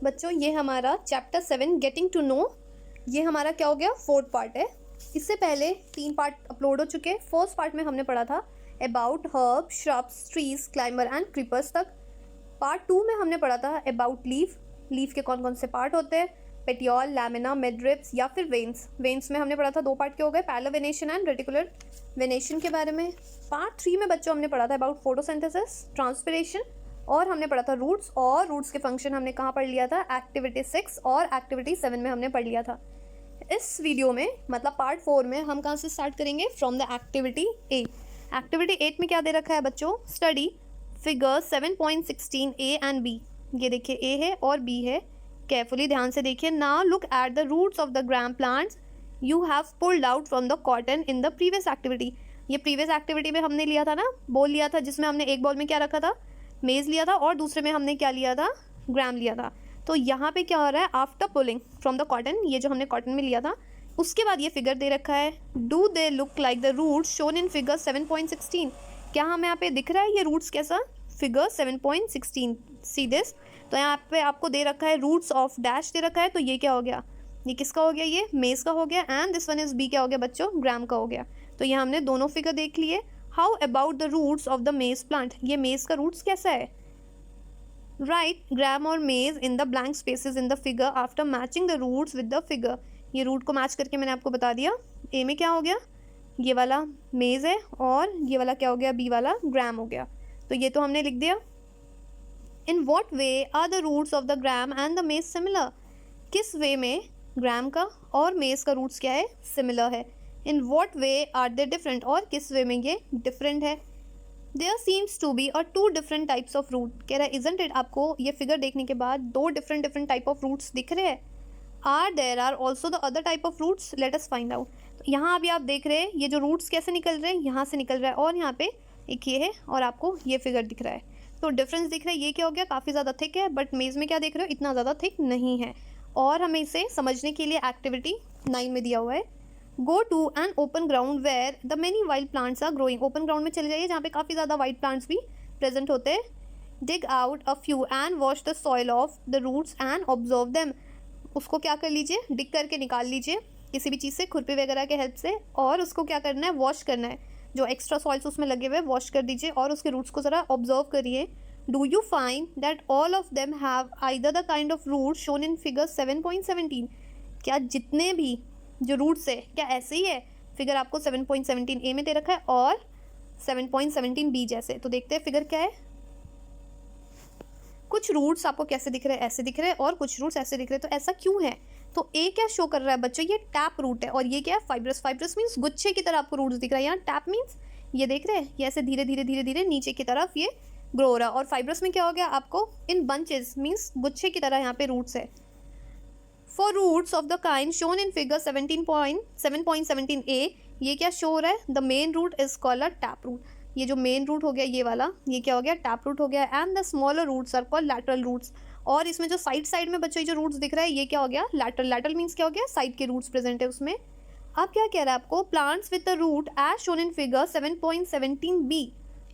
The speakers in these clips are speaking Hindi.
बच्चों ये हमारा चैप्टर 7 गेटिंग टू नो, ये हमारा क्या हो गया, 4th पार्ट है। इससे पहले 3 पार्ट अपलोड हो चुके हैं। फर्स्ट पार्ट में हमने पढ़ा था about herb, shrubs, trees, climber and creepers तक। पार्ट 2 में हमने पढ़ा था अबाउट लीफ, लीफ के कौन कौन से पार्ट होते हैं, पेटियोल, लैमिना, मिडरिप्स या फिर वेन्स। वेन्स में हमने पढ़ा था 2 पार्ट के हो गए, parallel venation and reticular venation के बारे में। पार्ट 3 में बच्चों हमने पढ़ा था अबाउट फोटोसिंथेसिस, ट्रांसपिरेशन, और हमने पढ़ा था रूट्स, और रूट्स के फंक्शन हमने कहाँ पढ़ लिया था, एक्टिविटी 6 और एक्टिविटी 7 में हमने पढ़ लिया था। इस वीडियो में मतलब पार्ट 4 में हम कहाँ से स्टार्ट करेंगे, फ्रॉम द एक्टिविटी 8। एक्टिविटी 8 में क्या दे रखा है बच्चों, study figure 7.16 A and B. ये देखिए ए है और बी है, केयरफुली ध्यान से देखिए। Now look at the roots of the gram plants you have pulled out from the cotton in the previous activity. ये प्रीवियस एक्टिविटी में हमने लिया था ना, बोल लिया था, जिसमें हमने एक बॉल में क्या रखा था, मेज़ लिया था, और दूसरे में हमने क्या लिया था, ग्राम लिया था। तो यहाँ पे क्या हो रहा है, after pulling from the cotton, ये जो हमने कॉटन में लिया था, उसके बाद ये फिगर दे रखा है। Do they look like the roots shown in figure 7.16। क्या हमें यहाँ पे दिख रहा है ये रूट्स कैसा, फिगर 7.16, सी दिस। तो यहाँ पे आपको दे रखा है रूट्स ऑफ डैश दे रखा है, तो ये क्या हो गया, ये किसका हो गया, ये मेज़ का हो गया, and this one is B क्या हो गया बच्चों, ग्राम का हो गया। तो यहाँ हमने दोनों फिगर देख लिए। How about the roots of the maize plant, ये मेज़ का रूट्स कैसा है, राइट ग्राम और maize in the blank spaces in the figure after matching the roots with the figure. ये रूट को मैच करके मैंने आपको बता दिया। ए में क्या हो गया, ये वाला मेज है, और ये वाला क्या हो गया, बी वाला ग्राम हो गया। तो ये तो हमने लिख दिया। In what way are the roots of the gram and the maize similar, किस वे में ग्राम का और मेज का रूट्स क्या है, सिमिलर है। In what way are they different, और किस वे में ये डिफरेंट है। देयर सीम्स टू बी और 2 डिफरेंट टाइप्स ऑफ रूट, कह रहा है इजंट इट, आपको ये फिगर देखने के बाद 2 डिफरेंट टाइप ऑफ रूट्स दिख रहे हैं। Are there are also the other type of roots, let us find out. तो यहाँ अभी आप देख रहे हैं ये जो रूट्स कैसे निकल रहे हैं, यहाँ से निकल रहा है, और यहाँ पे एक ये है, और आपको ये फिगर दिख रहा है। तो डिफरेंस दिख रहा है, ये क्या हो गया, काफ़ी ज़्यादा थिक है, बट मेज़ में क्या देख रहे हो, इतना ज़्यादा थिक नहीं है। और हमें इसे समझने के लिए एक्टिविटी 9 में दिया हुआ है, go to an open ground where the many wild plants are growing. Open ground में चले जाइए जहाँ पे काफ़ी ज़्यादा वाइल्ड प्लांट्स भी प्रेजेंट होते हैं। Dig out a few and wash the soil off the roots and observe them. उसको क्या कर लीजिए, डिग करके निकाल लीजिए किसी भी चीज़ से, खुरपी वगैरह के हेल्प से, और उसको क्या करना है, वॉश करना है। जो एक्स्ट्रा सॉइल्स उसमें लगे हुए वॉश कर दीजिए, और उसके रूट्स को ज़रा ऑब्जर्व करिए। Do you find that all of them have either the kind of root shown in figure 7.17। क्या जितने भी जो रूट्स है क्या ऐसे ही है, फिगर आपको 7.17 ए में दे रखा है और 7.17 बी जैसे। तो देखते हैं फिगर क्या है। कुछ रूट्स आपको कैसे दिख रहे हैं, ऐसे दिख रहे हैं, और कुछ रूट्स ऐसे दिख रहे हैं। तो ऐसा क्यों है, तो ए क्या शो कर रहा है बच्चों, ये टैप रूट है, और ये क्या है, फाइब्रस। फाइब्रस मीन्स गुच्छे की तरह आपको रूट्स दिख रहा है। यहाँ टैप मीन्स ये देख रहे हैं, ये ऐसे धीरे धीरे धीरे धीरे नीचे की तरफ ये ग्रो हो रहा है। और फाइब्रस में क्या हो गया, आपको इन बंचेस मीन्स गुच्छे की तरह यहाँ पे रूट्स है। For roots of the kind shown in figure 7.17 A, ये क्या शो हो रहा है, the main root is called a tap root. ये जो मेन रूट हो गया ये वाला, ये क्या हो गया, टैप रूट हो गया। And the smaller roots are called lateral roots. और इसमें जो साइड में बच्चों जो रूट्स दिख रहा है, ये क्या हो गया, लैटरल। लैटरल मीन्स क्या हो गया, साइड के रूट्स प्रेजेंट है उसमें। अब क्या कह रहा है आपको, plants with the root as shown in figure 7.17 B,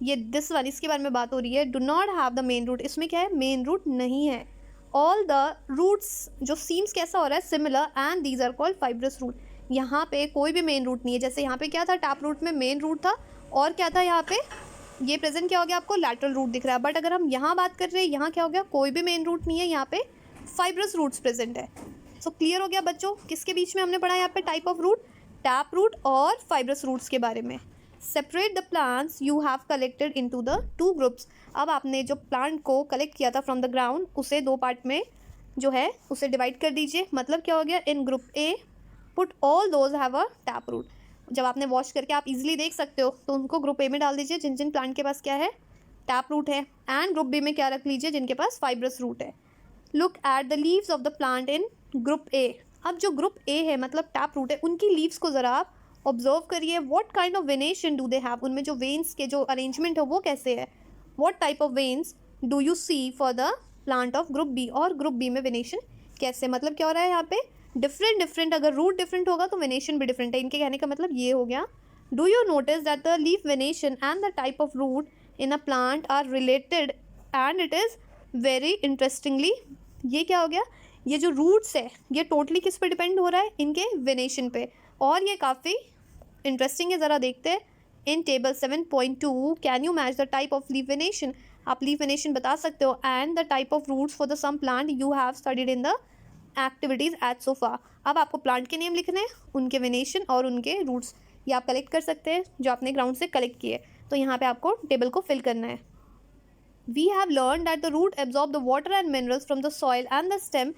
ये दिस वन, इसके बारे में बात हो रही है। Do not have the main root, इसमें क्या है, मेन रूट नहीं है। ऑल द रूट्स जो सीम्स कैसा हो रहा है, similar, and these are called fibrous root. यहाँ पे कोई भी मेन रूट नहीं है। जैसे यहाँ पे क्या था, टैप रूट में मेन रूट था, और क्या था यहाँ पे, ये प्रेजेंट क्या हो गया, आपको लैटरल रूट दिख रहा है। बट अगर हम यहाँ बात कर रहे हैं, यहाँ क्या हो गया, कोई भी मेन रूट नहीं है, यहाँ पे फाइब्रस रूट्स प्रेजेंट है। सो क्लियर हो गया बच्चों, किसके बीच में हमने पढ़ा यहाँ पे type of root, tap root और फाइब्रस रूट्स के बारे में। Separate the plants you have collected into the 2 groups. अब आपने जो प्लांट को कलेक्ट किया था फ्रॉम द ग्राउंड, उसे 2 पार्ट में जो है उसे डिवाइड कर दीजिए। मतलब क्या हो गया, in group A put all those have a tap root. जब आपने वॉश करके आप इजीली देख सकते हो, तो उनको ग्रुप ए में डाल दीजिए जिन जिन प्लांट के पास क्या है, टैप रूट है। एंड ग्रुप बी में क्या रख लीजिए, जिनके पास फाइब्रस रूट है। Look at the leaves of the plant in group ए। अब जो ग्रुप ए है मतलब टैप रूट है, उनकी लीव्स को ज़रा आप ऑब्जर्व करिए। What kind of venation do they have, उनमें जो वेन्स के जो अरेंजमेंट है वो कैसे है। What type of veins do you see for the plant of group B, और ग्रुप बी में वेनेशन कैसे, मतलब क्या हो रहा है यहाँ पे, डिफरेंट। अगर रूट डिफरेंट होगा तो वेनेशन भी डिफरेंट है। इनके कहने का मतलब ये हो गया। Do you notice that the leaf venation and the type of root in a plant are related, and it is very interestingly ये क्या हो गया, ये जो रूट्स है ये टोटली किस पे डिपेंड हो रहा है, इनके वेनेशन पे। और ये काफ़ी इंटरेस्टिंग है, ज़रा देखते हैं। In table 7.2 can you match the type of leaf venation, आप लीफ वेनेशन बता सकते हो, and the type of roots for the some plant you have studied in the activities at so far. अब आपको प्लांट के नेम लिखने हैं, उनके वेनेशन और उनके रूट्स, ये आप कलेक्ट कर सकते हैं जो आपने ग्राउंड से कलेक्ट किए। तो यहाँ पे आपको टेबल को फिल करना है। We have learned that the root absorb the water and minerals from the soil and the stem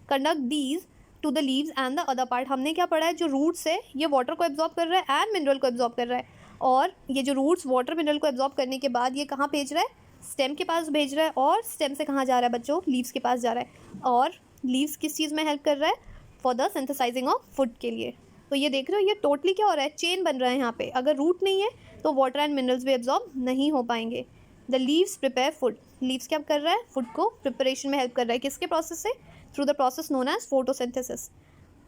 conduct these to the leaves and the other part। हमने क्या पढ़ा है, जो रूट्स है ये वाटर को एब्जॉर्ब कर रहा है एंड मिनरल को एब्जॉर्ब कर रहा है, और ये जो रूट्स वाटर मिनरल को एब्जॉर्ब करने के बाद ये कहाँ भेज रहा है, स्टेम के पास भेज रहा है, और स्टेम से कहाँ जा रहा है बच्चों, लीव्स के पास जा रहा है। और लीव्स किस चीज़ में हेल्प कर रहा है, for the synthesising of food के लिए। तो ये देख रहे हो, ये टोटली क्या हो रहा है, चेन बन रहा है यहाँ पे। अगर रूट नहीं है तो वाटर एंड मिनरल्स भी एब्जॉर्ब नहीं हो पाएंगे। The leaves prepare food, leaves क्या कर रहा है, फूड को प्रिपरेशन में हेल्प कर रहा है, किसके प्रोसेस से, through the process known as photosynthesis.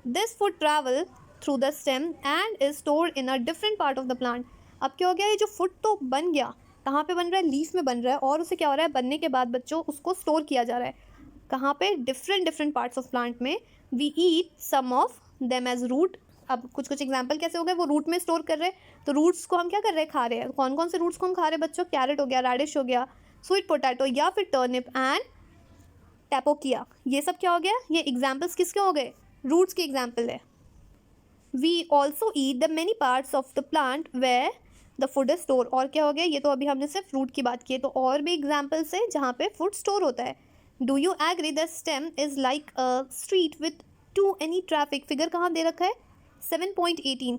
This food travel through the stem and is stored in a different part of the plant. अब क्या हो गया, ये जो फूड तो बन गया, कहाँ पे बन रहा है, लीफ में बन रहा है, और उसे क्या हो रहा है, बनने के बाद बच्चों उसको स्टोर किया जा रहा है, कहाँ पे, डिफरेंट पार्ट्स ऑफ प्लांट में। We eat some of them as root. अब कुछ एग्जाम्पल कैसे हो गए, वो रूट में स्टोर कर रहे हैं, तो रूट्स को हम क्या कर रहे हैं, खा रहे हैं। कौन कौन से रूट्स को हम खा रहे हैं बच्चों, कैरेट हो गया, रेडिश हो गया, स्वीट पोटैटो या फिर टर्निप एंड टैपोकिया, ये सब क्या हो गया, ये एग्जाम्पल्स किसके हो गए, रूट्स के एग्जाम्पल है। We also eat the many parts of the plant where the food is store, और क्या हो गया, ये तो अभी हमने सिर्फ फ्रूट की बात की है, तो और भी एग्जाम्पल्स है जहाँ पे फूड स्टोर होता है। Do you agree the stem is like a street with too any traffic, figure कहाँ दे रखा है, 7.18,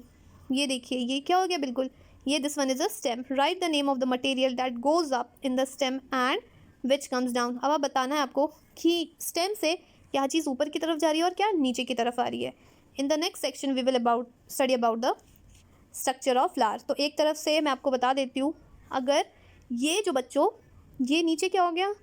ये देखिए, ये क्या हो गया, बिल्कुल ये this one is a stem. Right the name of the material that goes up in the stem and which comes down. अब आप बताना है आपको कि स्टेम से क्या चीज़ ऊपर की तरफ जा रही है और क्या नीचे की तरफ आ रही है। In the next section we will study about the structure of flower. तो एक तरफ से मैं आपको बता देती हूँ, अगर ये जो बच्चों, ये नीचे क्या हो गया,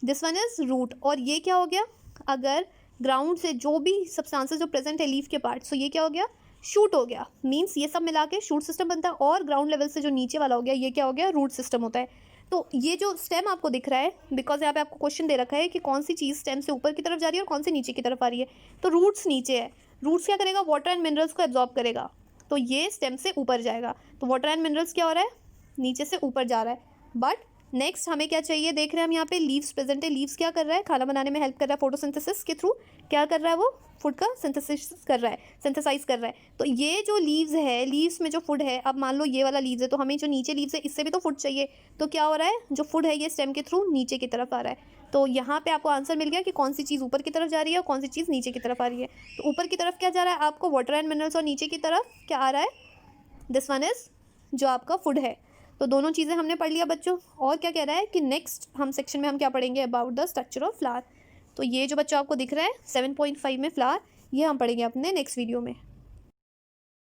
दिस वन इज रूट, और ये क्या हो गया, अगर ग्राउंड से जो भी सब्सटेंसेस जो प्रेजेंट है लीफ के पार्ट, सो ये क्या हो गया, शूट हो गया। मीन्स ये सब मिला के शूट सिस्टम बनता है, और ग्राउंड लेवल से जो नीचे वाला हो गया ये क्या हो गया, रूट सिस्टम होता है। तो ये जो स्टेम आपको दिख रहा है, बिकॉज यहाँ पे आपको क्वेश्चन दे रखा है कि कौन सी चीज़ स्टेम से ऊपर की तरफ जा रही है और कौन सी नीचे की तरफ आ रही है, तो रूट्स नीचे है, रूट्स क्या करेगा, वाटर एंड मिनरल्स को एब्जॉर्ब करेगा, तो ये स्टेम से ऊपर जाएगा, तो वाटर एंड मिनरल्स क्या हो रहा है, नीचे से ऊपर जा रहा है। बट नेक्स्ट हमें क्या चाहिए, देख रहे हैं हम यहाँ पे लीव्स प्रेजेंट है, लीव्स क्या कर रहा है, खाना बनाने में हेल्प कर रहा है, फोटोसिंथेसिस के थ्रू क्या कर रहा है, वो फूड का सिंथेसिस कर रहा है, सिंथेसाइज कर रहा है। तो ये जो लीव्स है, लीव्स में जो फूड है, अब मान लो ये वाला लीव्स है, तो हमें जो नीचे लीव्स है इससे भी तो फूड चाहिए, तो क्या हो रहा है, जो फूड है ये स्टेम के थ्रू नीचे की तरफ आ रहा है। तो यहाँ पे आपको आंसर मिल गया कि कौन सी चीज़ ऊपर की तरफ जा रही है और कौन सी चीज़ नीचे की तरफ आ रही है। तो ऊपर की तरफ क्या जा रहा है आपको, वाटर एंड मिनरल्स, और नीचे की तरफ क्या आ रहा है, दिस वन इज जो आपका फूड है। तो दोनों चीज़ें हमने पढ़ लिया बच्चों। और क्या कह रहा है कि नेक्स्ट हम सेक्शन में हम क्या पढ़ेंगे, about the structure of flower. तो ये जो बच्चों आपको दिख रहा है 7.5 में फ्लावर, ये हम पढ़ेंगे अपने नेक्स्ट वीडियो में।